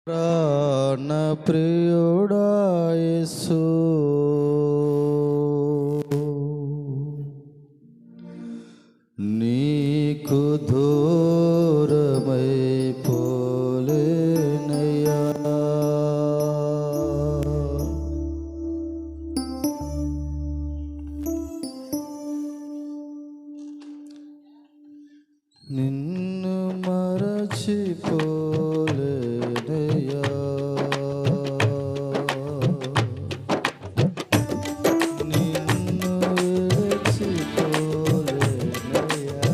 ప్రాణ ప్రియుడా యేసు నీకు దూరమై పోలేనయ్యా. నిన్ను మరచిపోలేనయ్యా. నిన్ను విడిచిపోలేనయ్యా.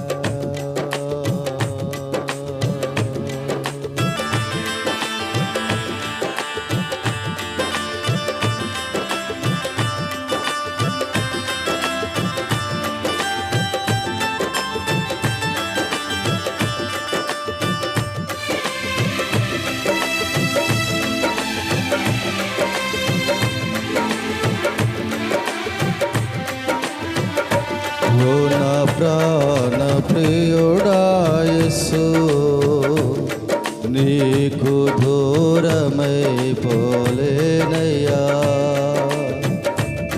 ఓ నా ప్రాణ ప్రియుడా యేసు నీకు దూరమై పోలేనయ్యా.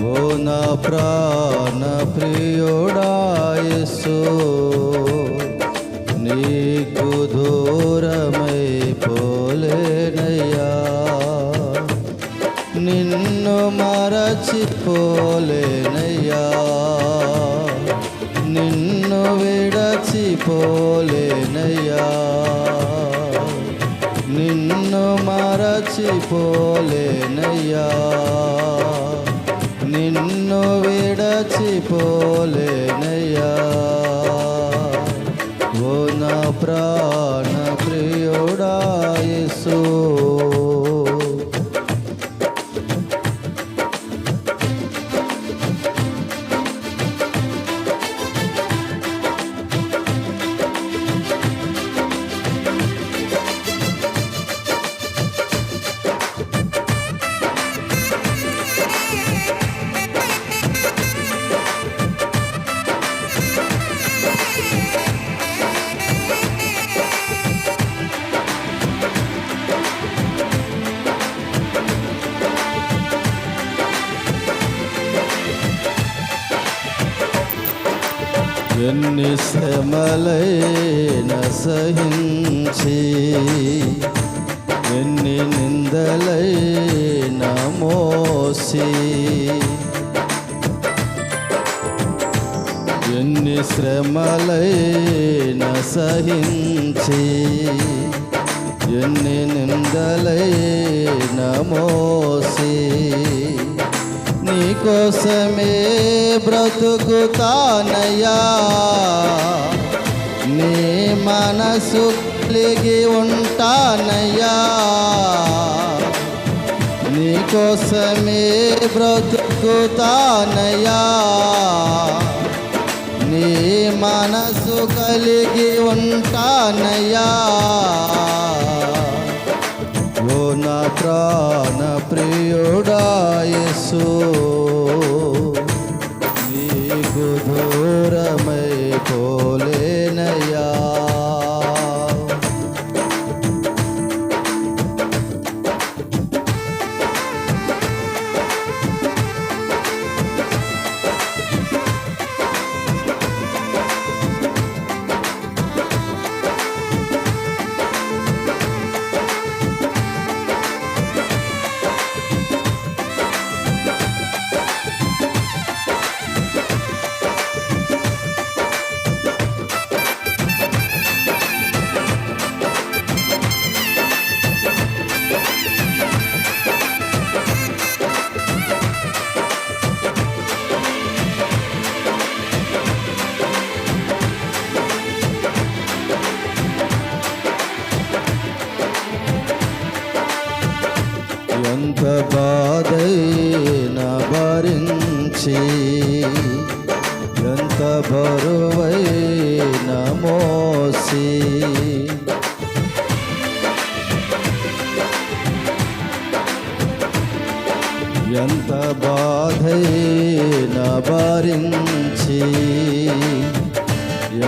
ఓ నా ప్రాణ ప్రియుడా యేసు నీకు దూరమై పోలేనయ్యా. నిన్ను మరచిపోలేనయ్యా. నిన్ను విడచిపోలేనయ్యా. నిన్ను మరచిపోలేనయ్యా. నిన్ను విడచిపోలేనయ్యా. ఓ నా ప్రాణ ప్రియుడా యేసు ఎన్ని శ్రమలైన సహించి ఎన్ని నిందలైన మోసి ఎన్ని శ్రమలైన సహించి ఎన్ని నిందలైన మోసి నీకోసమే బ్రతుకుతానయ్యా. నీ మనసు కలిగి ఉంటానయ్యా. నీకోసమే బ్రతుకుతానయ్యా. నీ మనసు కలిగి ఉంటానయ్యా. ఓ నా ప్రాణ ప్రియుడా యేసు నీకు దూరమై పోలేనయ్యా. ఎంత బాధైనా భరించి ఎంత బరువైనా మోసి ఎంత బాధైనా భరించి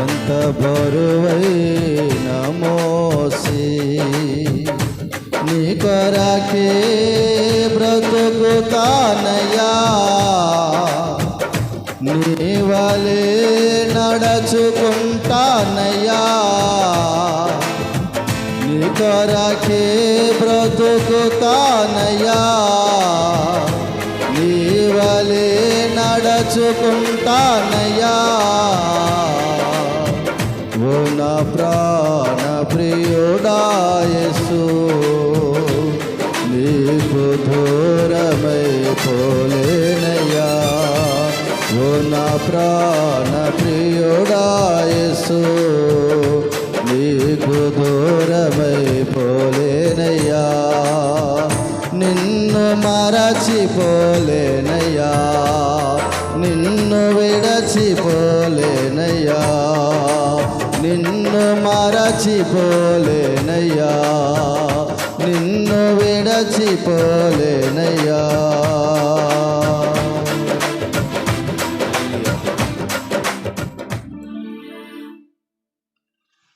ఎంత బరువైనా మోసి నీ కొరకే బ్రతుకుతానయ్యా నీ వలే నడుచుకుంటానయ్యా నీ కొరకే బ్రతుకుతానయ్యా నీ వలే నడుచుకుంటానయ్యా ఓ నా ప్రాణ ప్రియుడా యేసు నీకు దూరమై పోలేనయ్యా ఓ నా ప్రాణ ప్రియుడా యేసు నీకు దూరమై పోలేనయ్యా నిన్ను మరచిపోలేనయ్యా నిన్ను విడచిపోలేనయ్యా నిన్ను మరచిపోలేనయ్యా నిన్ను విడచిపోలేనయ్యా